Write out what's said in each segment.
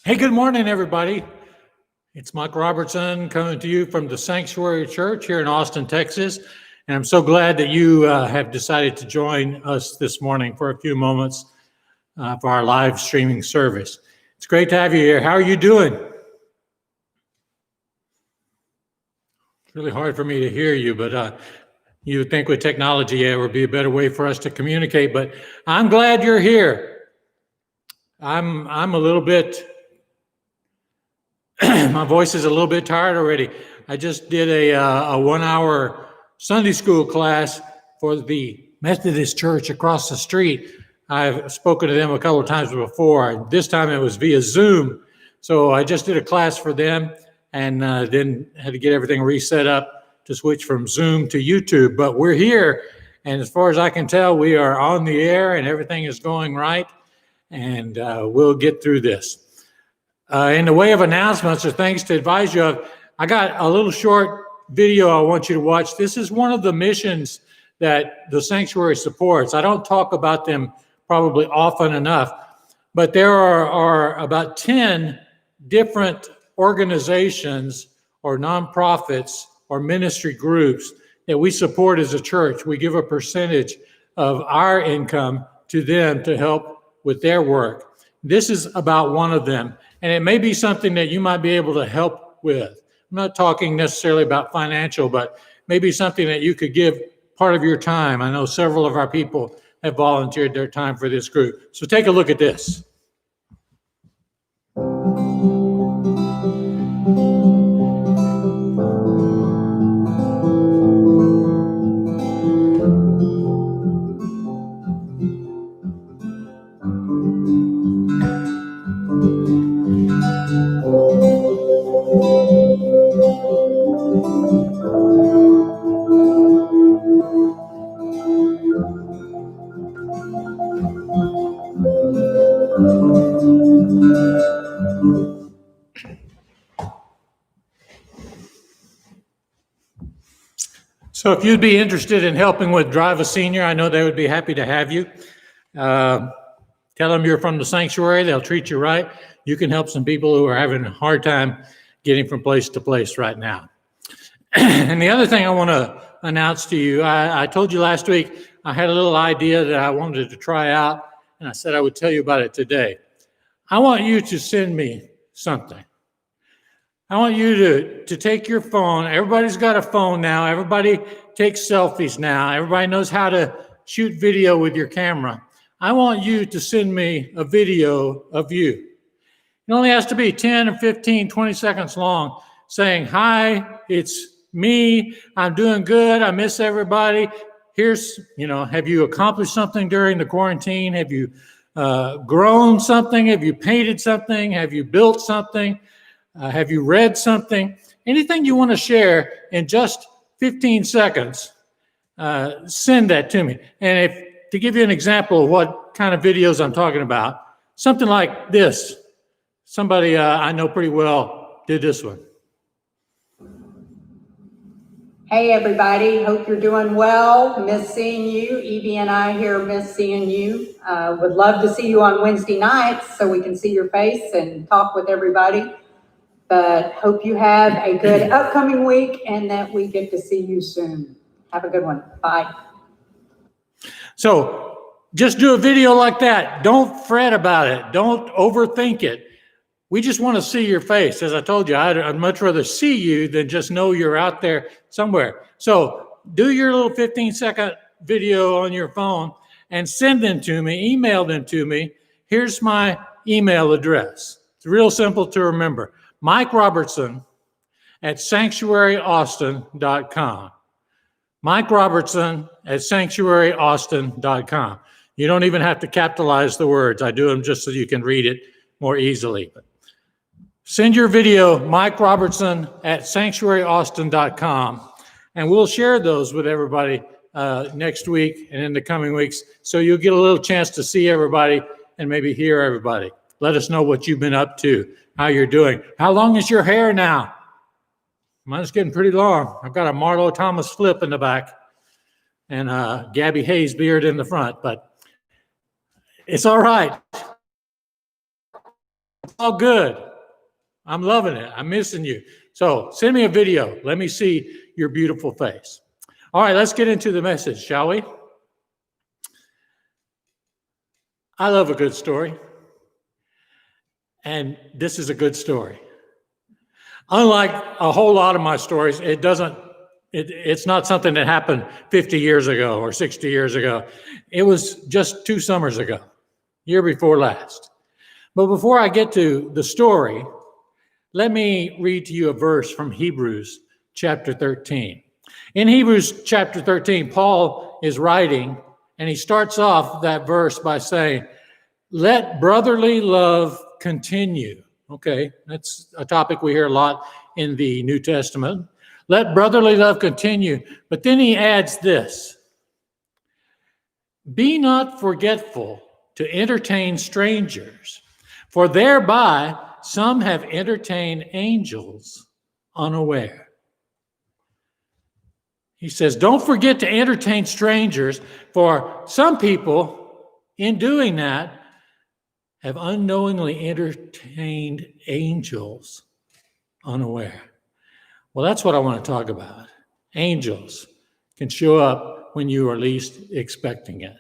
Hey, good morning, everybody. It's Mike Robertson coming to you from the Sanctuary Church here in Austin, Texas. And I'm so glad that you have decided to join us this morning for a few moments for our live streaming service. It's great to have you here. How are you doing? It's really hard for me to hear you, but you would think with technology, it would be a better way for us to communicate. But I'm glad you're here. I'm a little bit... my voice is a little bit tired already. I just did a 1-hour Sunday school class for the Methodist Church across the street I've spoken to them a couple of times before. This time it was via Zoom. So I just did a class for them and then had to get everything reset up to switch from Zoom to YouTube. But we're here, and as far as I can tell, we are on the air and everything is going right, and we'll get through this. In the way of announcements or things to advise you of, I got a little short video I want you to watch. This is one of the missions that the sanctuary supports. I don't talk about them probably often enough, but there are about 10 different organizations or nonprofits or ministry groups that we support as a church. We give a percentage of our income to them to help with their work. This is about one of them, and it may be something that you might be able to help with. I'm not talking necessarily about financial, but maybe something that you could give part of your time. I know several of our people have volunteered their time for this group. So take a look at this. So if you'd be interested in helping with Drive a Senior, I know they would be happy to have you. Tell them you're from the sanctuary. They'll treat you right. You can help some people who are having a hard time getting from place to place right now. And the other thing I want to announce to you, I told you last week I had a little idea that I wanted to try out, and I said I would tell you about it today. I want you to send me something. I want you to take your phone. Everybody's got a phone now. Everybody takes selfies now. Everybody knows how to shoot video with your camera. I want you to send me a video of you. It only has to be 10 or 15, 20 seconds long, saying, "Hi, it's me. I'm doing good. I miss everybody. Here's, have you accomplished something during the quarantine? Have you grown something? Have you painted something? Have you built something? Have you read something?" Anything you want to share in just 15 seconds, send that to me. And to give you an example of what kind of videos I'm talking about, something like this. Somebody I know pretty well did this one. Hey everybody, hope you're doing well. Miss seeing you. Evie and I here miss seeing you. Would love to see you on Wednesday nights so we can see your face and talk with everybody. But hope you have a good upcoming week and that we get to see you soon. Have a good one. Bye. So just do a video like that. Don't fret about it. Don't overthink it. We just want to see your face. As I told you, I'd much rather see you than just know you're out there somewhere. So do your little 15-second video on your phone and send them to me, email them to me. Here's my email address. It's real simple to remember. Mike Robertson at sanctuaryaustin.com. Mike Robertson at sanctuaryaustin.com. You don't even have to capitalize the words. I do them just so you can read it more easily. Send your video, Mike Robertson at sanctuaryaustin.com, and we'll share those with everybody next week and in the coming weeks, so you'll get a little chance to see everybody and maybe hear everybody. Let us know what you've been up to, how you're doing. How long is your hair now? Mine's getting pretty long. I've got a Marlo Thomas flip in the back and a Gabby Hayes beard in the front, but it's all right. It's all good. I'm loving it. I'm missing you. So send me a video. Let me see your beautiful face. All right, let's get into the message, shall we? I love a good story. And this is a good story. Unlike a whole lot of my stories, it's not something that happened 50 years ago or 60 years ago. It was just 2 summers ago, year before last. But before I get to the story, let me read to you a verse from Hebrews chapter 13. In Hebrews chapter 13, Paul is writing, And he starts off that verse by saying, let brotherly love continue. Okay, that's a topic we hear a lot in the New Testament. Let brotherly love continue. But then he adds this. Be not forgetful to entertain strangers, for thereby some have entertained angels unaware. He says, don't forget to entertain strangers, for some people, in doing that, have unknowingly entertained angels unaware. Well, that's what I want to talk about. Angels can show up when you are least expecting it.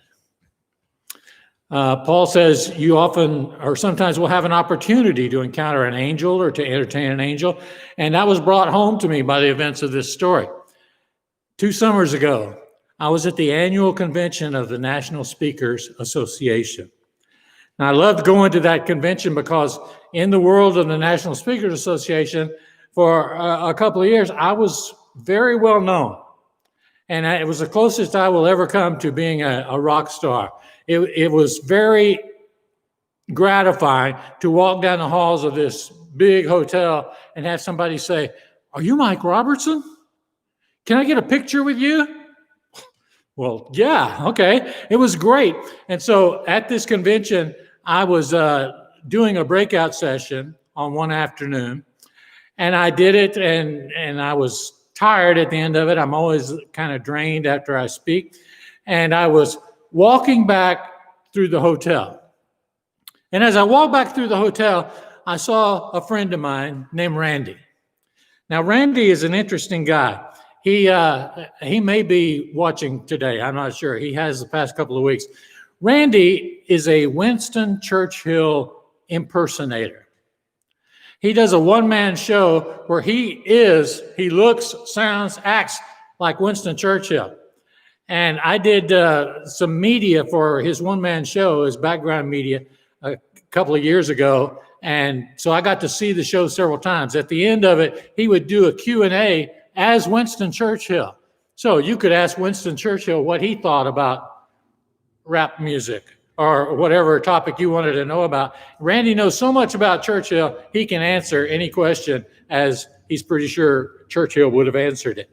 Paul says you often or sometimes will have an opportunity to encounter an angel or to entertain an angel, and that was brought home to me by the events of this story. 2 summers ago, I was at the annual convention of the National Speakers Association. And I loved going to that convention because in the world of the National Speakers Association, for a couple of years, I was very well known. And it was the closest I will ever come to being a rock star. It was very gratifying to walk down the halls of this big hotel and have somebody say, are you Mike Robertson? Can I get a picture with you? Well, yeah, okay. It was great. And so at this convention, I was doing a breakout session on one afternoon, and I did it, and I was tired at the end of it. I'm always kind of drained after I speak. And I was walking back through the hotel. And as I walked back through the hotel, I saw a friend of mine named Randy. Now, Randy is an interesting guy. He may be watching today. I'm not sure. He has the past couple of weeks. Randy is a Winston Churchill impersonator. He does a one-man show where he looks, sounds, acts like Winston Churchill. And I did some media for his one-man show, his background media, a couple of years ago. And so I got to see the show several times. At the end of it, he would do a Q&A as Winston Churchill. So you could ask Winston Churchill what he thought about rap music or whatever topic you wanted to know about. Randy knows so much about Churchill, he can answer any question as he's pretty sure Churchill would have answered it.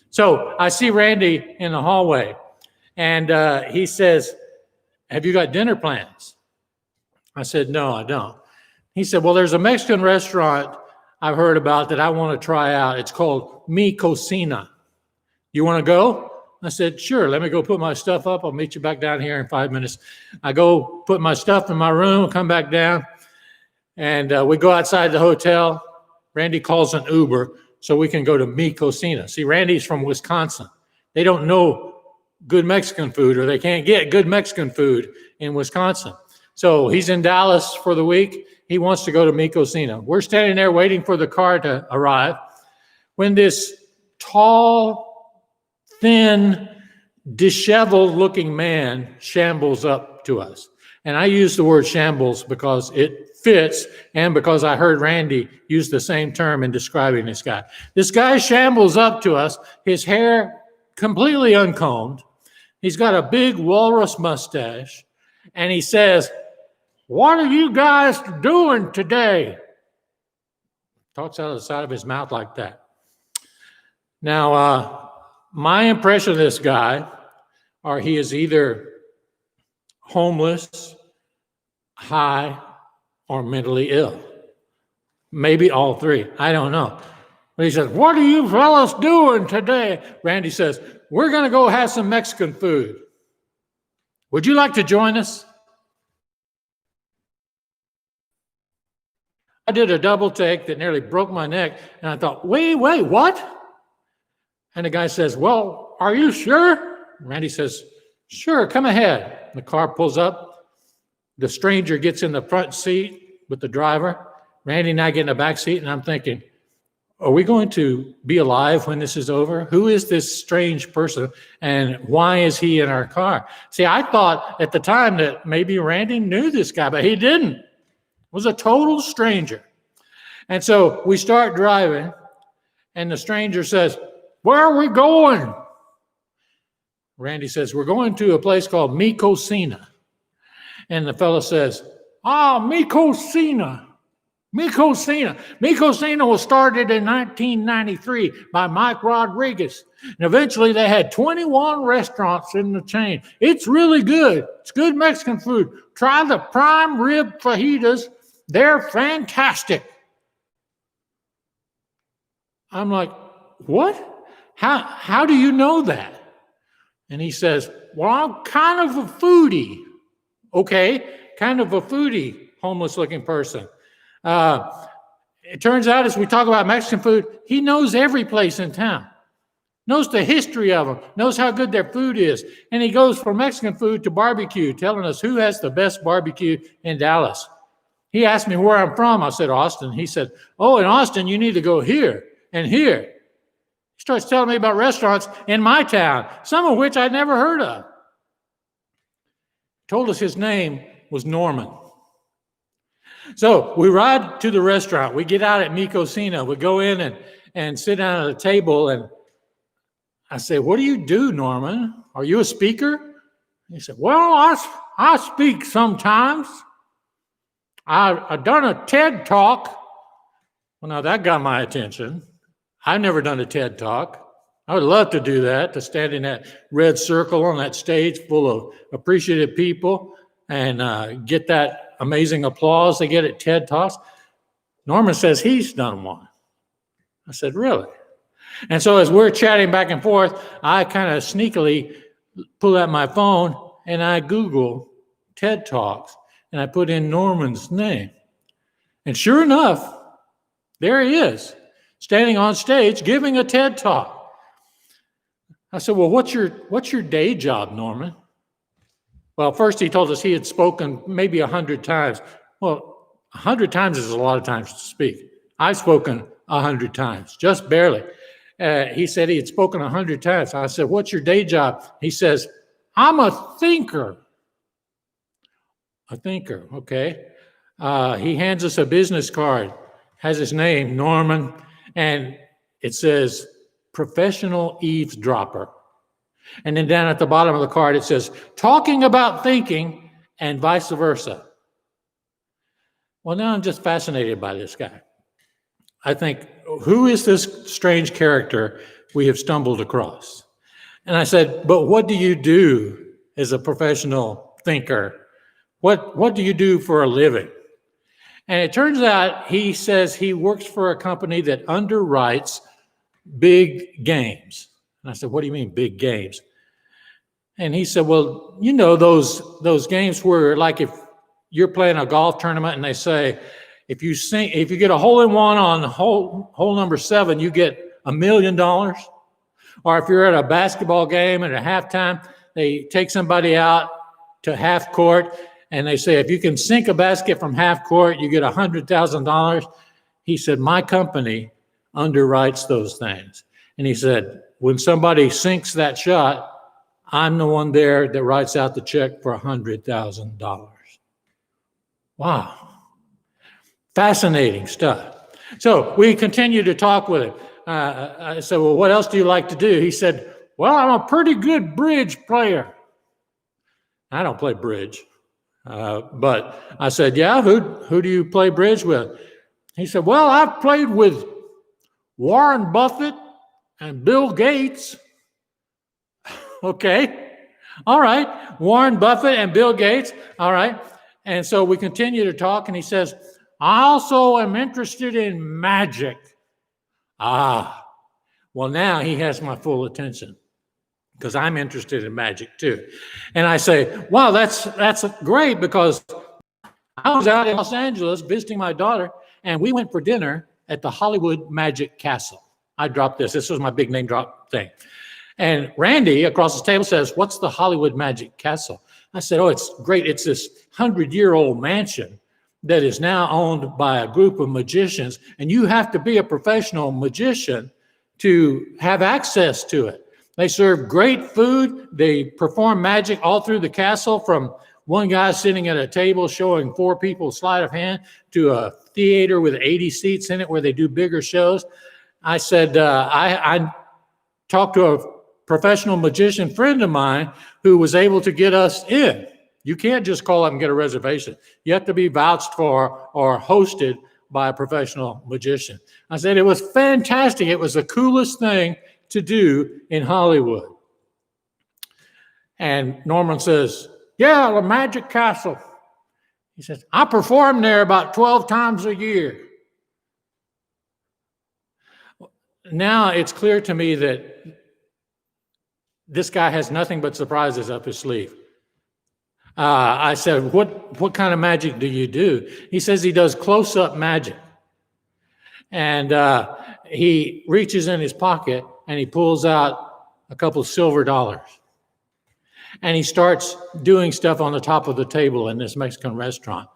So I see Randy in the hallway, and he says, have you got dinner plans? I said, no, I don't. He said, well, there's a Mexican restaurant I've heard about that I want to try out. It's called Mi Cocina. You want to go? I said, sure, let me go put my stuff up. I'll meet you back down here in 5 minutes. I go put my stuff in my room, come back down, and we go outside the hotel. Randy calls an Uber so we can go to Mi Cocina. See, Randy's from Wisconsin. They don't know good Mexican food, or they can't get good Mexican food in Wisconsin. So he's in Dallas for the week. He wants to go to Mi Cocina. We're standing there waiting for the car to arrive when this tall, thin, disheveled-looking man shambles up to us. And I use the word shambles because it fits and because I heard Randy use the same term in describing this guy. This guy shambles up to us, his hair completely uncombed. He's got a big walrus mustache, and he says, what are you guys doing today? Talks out of the side of his mouth like that. Now, my impression of this guy are he is either homeless, high, or mentally ill. Maybe all three. I don't know. But he says, what are you fellas doing today? Randy says, we're going to go have some Mexican food. Would you like to join us? I did a double take that nearly broke my neck, and I thought, wait, what? And the guy says, well, are you sure? Randy says, sure, come ahead. The car pulls up. The stranger gets in the front seat with the driver. Randy and I get in the back seat, and I'm thinking, are we going to be alive when this is over? Who is this strange person, and why is he in our car? See, I thought at the time that maybe Randy knew this guy, but he didn't. It was a total stranger. And so we start driving, and the stranger says, where are we going? Randy says, we're going to a place called Mikosina. And the fellow says, Mikosina. Mikosina. Mikosina was started in 1993 by Mike Rodriguez. And eventually they had 21 restaurants in the chain. It's really good. It's good Mexican food. Try the prime rib fajitas. They're fantastic. I'm like, what? How do you know that? And he says, well, I'm kind of a foodie. Okay, kind of a foodie, homeless-looking person. It turns out as we talk about Mexican food, he knows every place in town, knows the history of them, knows how good their food is. And he goes from Mexican food to barbecue, telling us who has the best barbecue in Dallas. He asked me where I'm from. I said, Austin. He said, oh, in Austin, you need to go here and here. He starts telling me about restaurants in my town, some of which I'd never heard of. He told us his name was Norman. So we ride to the restaurant. We get out at Mikosina. We go in and sit down at a table. And I say, what do you do, Norman? Are you a speaker? He said, well, I speak sometimes. I've done a TED Talk. Well, now that got my attention. I've never done a TED Talk. I would love to do that, to stand in that red circle on that stage full of appreciative people and get that amazing applause they get at TED Talks. Norman says he's done one. I said, really? And so as we're chatting back and forth, I kind of sneakily pull out my phone and I Google TED Talks and I put in Norman's name. And sure enough, there he is, standing on stage giving a TED Talk. I said, well, what's your day job, Norman? Well, first he told us he had spoken maybe 100 times. Well, 100 times is a lot of times to speak. I've spoken 100 times, just barely. He said he had spoken 100 times. I said, what's your day job? He says, I'm a thinker. A thinker, okay. He hands us a business card, has his name, Norman, and it says, professional eavesdropper. And then down at the bottom of the card, it says, talking about thinking and vice versa. Well, now I'm just fascinated by this guy. I think, who is this strange character we have stumbled across? And I said, but what do you do as a professional thinker? What do you do for a living? And it turns out he says he works for a company that underwrites big games. And I said, what do you mean big games? And he said, well, you know, those games where, like, if you're playing a golf tournament and they say, if you get a hole in one on hole number 7, you get $1 million. Or if you're at a basketball game and at halftime, they take somebody out to half court and they say, if you can sink a basket from half court, you get $100,000. He said, my company underwrites those things. And he said, when somebody sinks that shot, I'm the one there that writes out the check for $100,000. Wow. Fascinating stuff. So we continue to talk with him. I said, well, what else do you like to do? He said, well, I'm a pretty good bridge player. I don't play bridge. But I said, yeah, who do you play bridge with? He said, well, I've played with Warren Buffett and Bill Gates. Okay. All right. Warren Buffett and Bill Gates. All right. And so we continue to talk, and he says, I also am interested in magic. Well, now he has my full attention because I'm interested in magic too. And I say, wow, that's great, because I was out in Los Angeles visiting my daughter, and we went for dinner at the Hollywood Magic Castle. I dropped this. This was my big name drop thing. And Randy across the table says, what's the Hollywood Magic Castle? I said, oh, it's great. It's this 100-year-old mansion that is now owned by a group of magicians, and you have to be a professional magician to have access to it. They serve great food. They perform magic all through the castle, from one guy sitting at a table showing 4 people sleight of hand to a theater with 80 seats in it where they do bigger shows. I said, I talked to professional magician friend of mine who was able to get us in. You can't just call up and get a reservation. You have to be vouched for or hosted by a professional magician. I said, it was fantastic. It was the coolest thing to do in Hollywood. And Norman says, yeah, the Magic Castle. He says, I perform there about 12 times a year. Now it's clear to me that this guy has nothing but surprises up his sleeve. I said, what kind of magic do you do? He says he does close-up magic. And he reaches in his pocket and he pulls out a couple of silver dollars. And he starts doing stuff on the top of the table in this Mexican restaurant.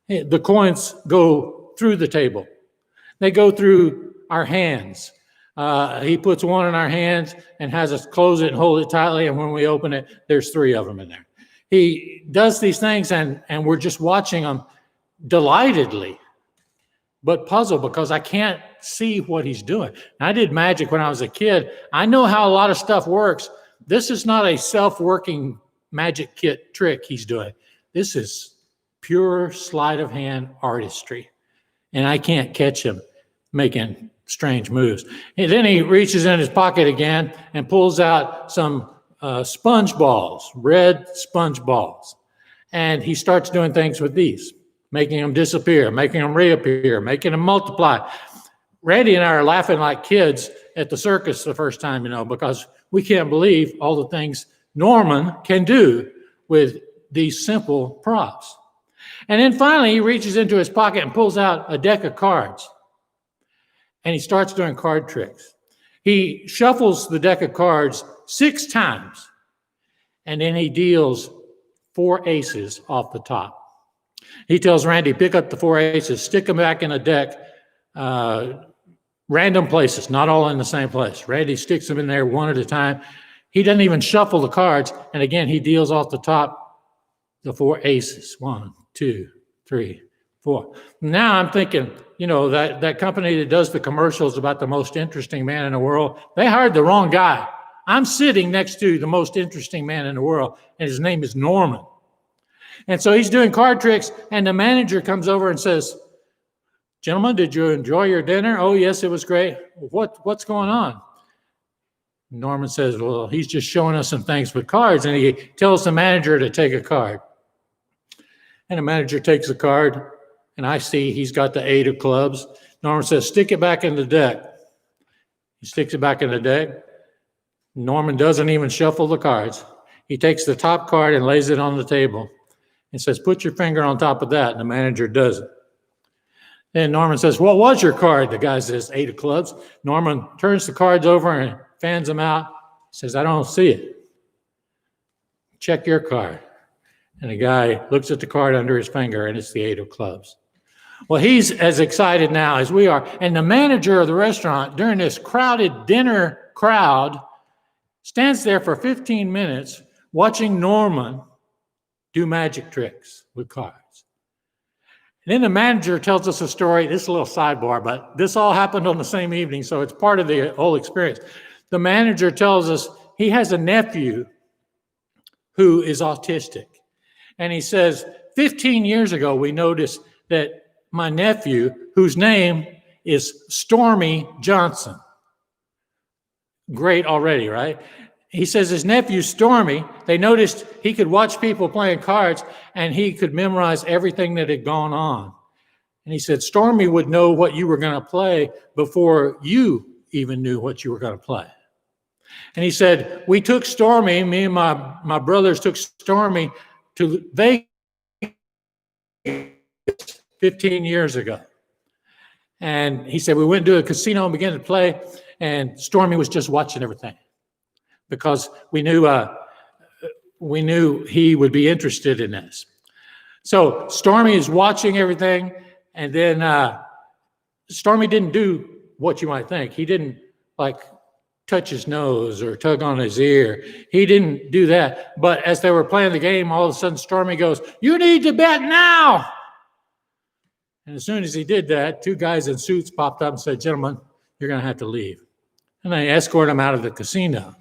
The coins go through the table. They go through our hands. He puts one in our hands and has us close it and hold it tightly. And when we open it, there's 3 of them in there. He does these things and we're just watching them delightedly, but puzzled because I can't see what he's doing. I did magic when I was a kid. I know how a lot of stuff works. This is not a self-working magic kit trick he's doing. This is pure sleight of hand artistry. And I can't catch him making strange moves. And then he reaches in his pocket again and pulls out some sponge balls, red sponge balls. And he starts doing things with these, making them disappear, making them reappear, making them multiply. Randy and I are laughing like kids at the circus the first time, because we can't believe all the things Norman can do with these simple props. And then finally, he reaches into his pocket and pulls out a deck of cards. And he starts doing card tricks. He shuffles the deck of cards 6 times, and then he deals 4 aces off the top. He tells Randy, pick up the 4 aces, stick them back in a deck, random places, not all in the same place. Randy sticks them in there one at a time. He doesn't even shuffle the cards, and again, he deals off the top the 4 aces. 1, 2, 3, 4. Now I'm thinking, that company that does the commercials about the most interesting man in the world, they hired the wrong guy. I'm sitting next to the most interesting man in the world, and his name is Norman. And so he's doing card tricks, and the manager comes over and says, gentlemen, did you enjoy your dinner? Oh, yes, it was great. What's going on? Norman says, well, he's just showing us some things with cards, and he tells the manager to take a card. And the manager takes the card, and I see he's got the 8 of clubs. Norman says, stick it back in the deck. He sticks it back in the deck. Norman doesn't even shuffle the cards. He takes the top card and lays it on the table and says, put your finger on top of that. And the manager does it. Then Norman says, what was your card? The guy says, 8 of clubs. Norman turns the cards over and fans them out. He says, I don't see it. Check your card. And the guy looks at the card under his finger, and it's the 8 of clubs. Well, he's as excited now as we are. And the manager of the restaurant, during this crowded dinner crowd, stands there for 15 minutes watching Norman do magic tricks with cards. And then the manager tells us a story. This is a little sidebar, but this all happened on the same evening, so it's part of the whole experience. The manager tells us he has a nephew who is autistic. And he says, 15 years ago, we noticed that my nephew, whose name is Stormy Johnson, great already, right? He says his nephew, Stormy, they noticed he could watch people playing cards and he could memorize everything that had gone on. And he said, Stormy would know what you were going to play before you even knew what you were going to play. And he said, we took Stormy, me and my brothers took Stormy to Vegas 15 years ago. And he said, we went to a casino and began to play, and Stormy was just watching everything because we knew he would be interested in this. So Stormy is watching everything, and then Stormy didn't do what you might think. He didn't touch his nose or tug on his ear. He didn't do that. But as they were playing the game, all of a sudden Stormy goes, you need to bet now. And as soon as he did that, 2 guys in suits popped up and said, gentlemen, you're going to have to leave. And they escorted him out of the casino.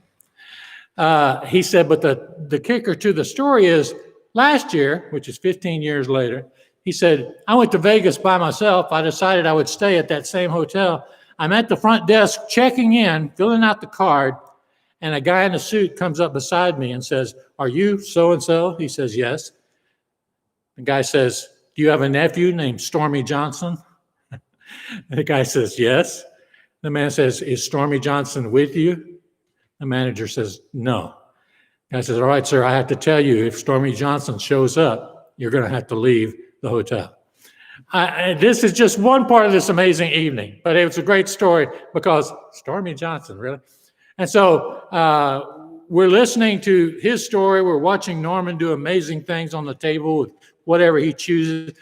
He said, but the kicker to the story is last year, which is 15 years later, he said, I went to Vegas by myself. I decided I would stay at that same hotel. I'm at the front desk checking in, filling out the card, and a guy in a suit comes up beside me and says, are you so-and-so? He says, yes. The guy says, do you have a nephew named Stormy Johnson? The guy says, yes. The man says, is Stormy Johnson with you? The manager says, no. The guy says, all right, sir, I have to tell you, if Stormy Johnson shows up, you're going to have to leave the hotel. This is just one part of this amazing evening, but it was a great story because Stormy Johnson, really? And so we're listening to his story. We're watching Norman do amazing things on the table with whatever he chooses.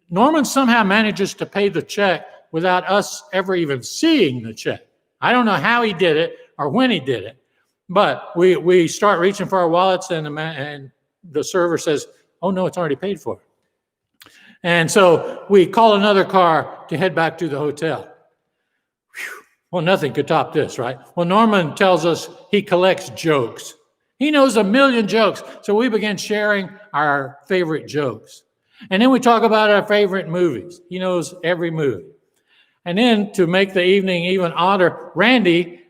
Norman somehow manages to pay the check without us ever even seeing the check. I don't know how he did it or when he did it, but we start reaching for our wallets and the server says, oh no, it's already paid for. And so we call another car to head back to the hotel. Whew. Well, nothing could top this, right? Well, Norman tells us he collects jokes. He knows a million jokes. So we begin sharing our favorite jokes. And then we talk about our favorite movies. He knows every movie. And then to make the evening even odder, Randy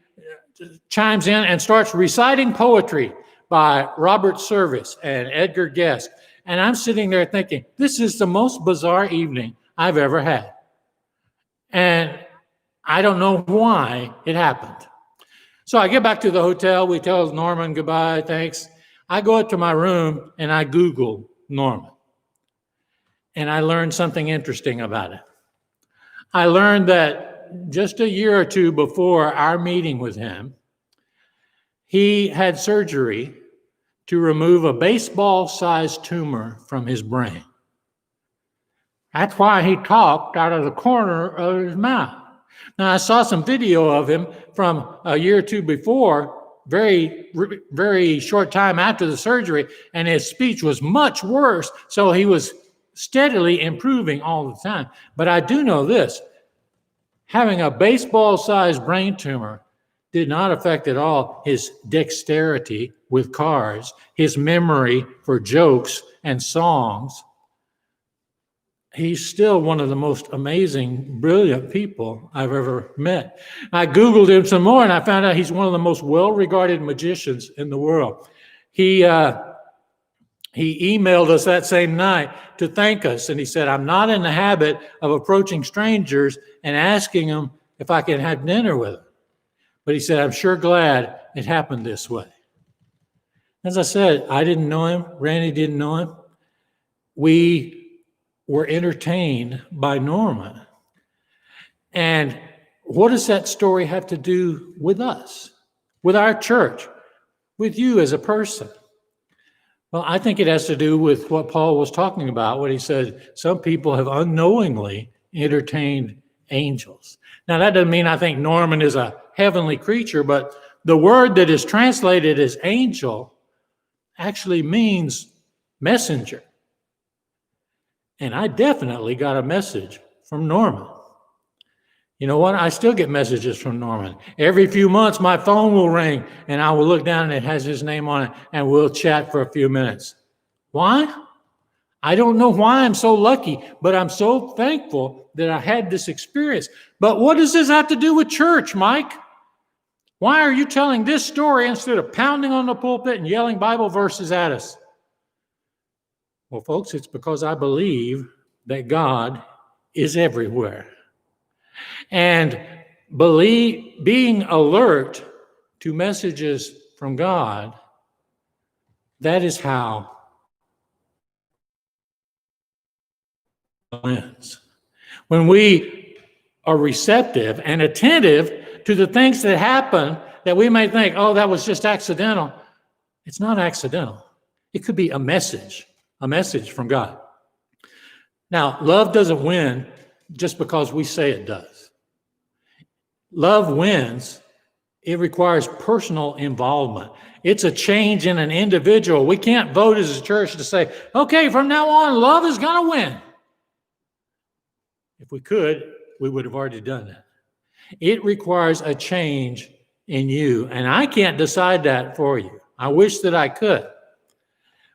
chimes in and starts reciting poetry by Robert Service and Edgar Guest. And I'm sitting there thinking, this is the most bizarre evening I've ever had. And I don't know why it happened. So I get back to the hotel. We tell Norman goodbye, thanks. I go up to my room and I Google Norman. And I learned something interesting about it. I learned that just a year or two before our meeting with him, he had surgery to remove a baseball-sized tumor from his brain. That's why he talked out of the corner of his mouth. Now, I saw some video of him from a year or two before, very, very short time after the surgery, and his speech was much worse, so he was steadily improving all the time. But I do know this, having a baseball-sized brain tumor did not affect at all his dexterity with cars, his memory for jokes and songs. He's still one of the most amazing, brilliant people I've ever met. I Googled him some more and I found out he's one of the most well-regarded magicians in the world. He emailed us that same night to thank us. And he said, I'm not in the habit of approaching strangers and asking them if I can have dinner with them. But he said, I'm sure glad it happened this way. As I said, I didn't know him. Randy didn't know him. We were entertained by Norman. And what does that story have to do with us, with our church, with you as a person? Well, I think it has to do with what Paul was talking about when he said some people have unknowingly entertained angels. Now, that doesn't mean I think Norman is a heavenly creature, but the word that is translated as angel actually means messenger. And I definitely got a message from Norman. You know what? I still get messages from Norman. Every few months, my phone will ring, and I will look down, and it has his name on it, and we'll chat for a few minutes. Why? I don't know why I'm so lucky, but I'm so thankful that I had this experience. But what does this have to do with church, Mike? Why are you telling this story instead of pounding on the pulpit and yelling Bible verses at us? Well, folks, it's because I believe that God is everywhere. And being alert to messages from God, that is how it wins. When we are receptive and attentive to the things that happen that we may think, oh, that was just accidental. It's not accidental. It could be a message from God. Now, love doesn't win just because we say it does. Love wins. It requires personal involvement. It's a change in an individual. We can't vote as a church to say, okay, from now on, love is going to win. If we could, we would have already done that. It requires a change in you, and I can't decide that for you. I wish that I could.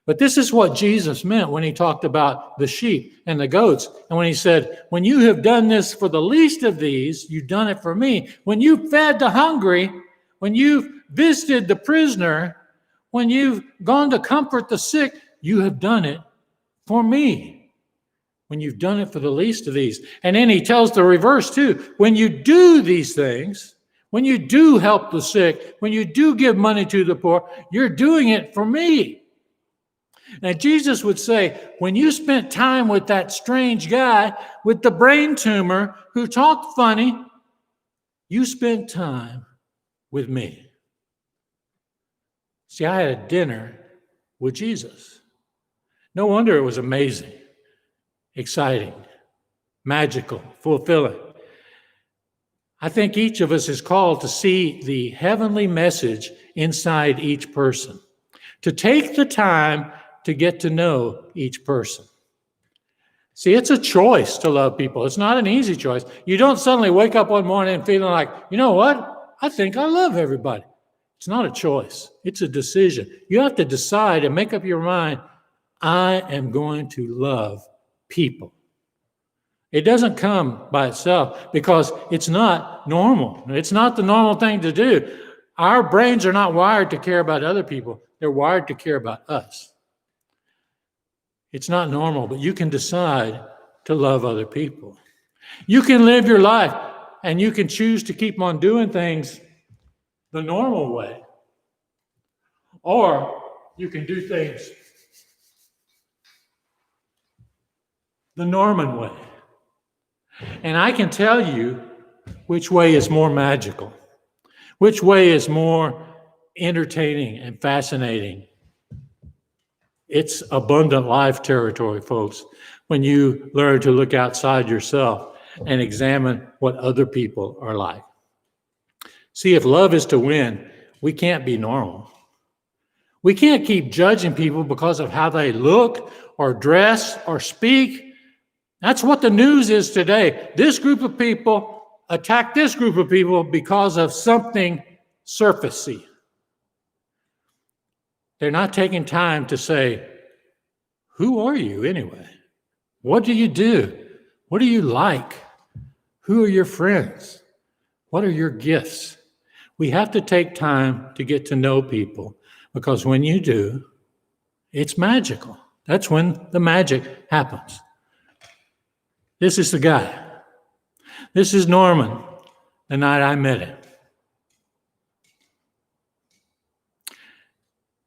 But this is what Jesus meant when he talked about the sheep and the goats. And when he said, when you have done this for the least of these, you've done it for me. When you fed the hungry, when you've visited the prisoner, when you've gone to comfort the sick, you have done it for me. When you've done it for the least of these. And then he tells the reverse too. When you do these things, when you do help the sick, when you do give money to the poor, you're doing it for me. Now, Jesus would say, when you spent time with that strange guy with the brain tumor who talked funny, you spent time with me. See, I had a dinner with Jesus. No wonder it was amazing, exciting, magical, fulfilling. I think each of us is called to see the heavenly message inside each person, to take the time to get to know each person. See, it's a choice to love people. It's not an easy choice. You don't suddenly wake up one morning feeling like, you know what? I think I love everybody. It's not a choice. It's a decision. You have to decide and make up your mind, I am going to love people. It doesn't come by itself because it's not normal. It's not the normal thing to do. Our brains are not wired to care about other people. They're wired to care about us. It's not normal, but you can decide to love other people. You can live your life and you can choose to keep on doing things the normal way. Or you can do things the Norman way. And I can tell you which way is more magical, which way is more entertaining and fascinating. It's abundant life territory, folks, when you learn to look outside yourself and examine what other people are like. See, if love is to win, we can't be normal. We can't keep judging people because of how they look or dress or speak. That's what the news is today. This group of people attack this group of people because of something surfacey. They're not taking time to say, who are you anyway? What do you do? What do you like? Who are your friends? What are your gifts? We have to take time to get to know people because when you do, it's magical. That's when the magic happens. This is the guy. This is Norman, the night I met him.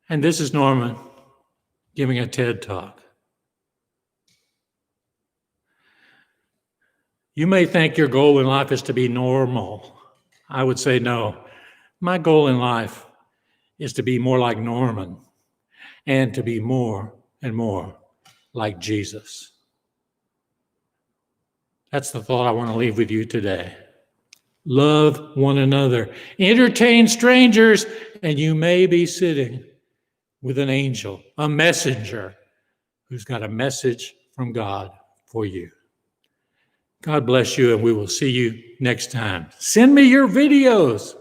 And this is Norman giving a TED Talk. You may think your goal in life is to be normal. I would say no. My goal in life is to be more like Norman and to be more and more like Jesus. That's the thought I want to leave with you today. Love one another. Entertain strangers, and you may be sitting with an angel, a messenger, who's got a message from God for you. God bless you, and we will see you next time. Send me your videos.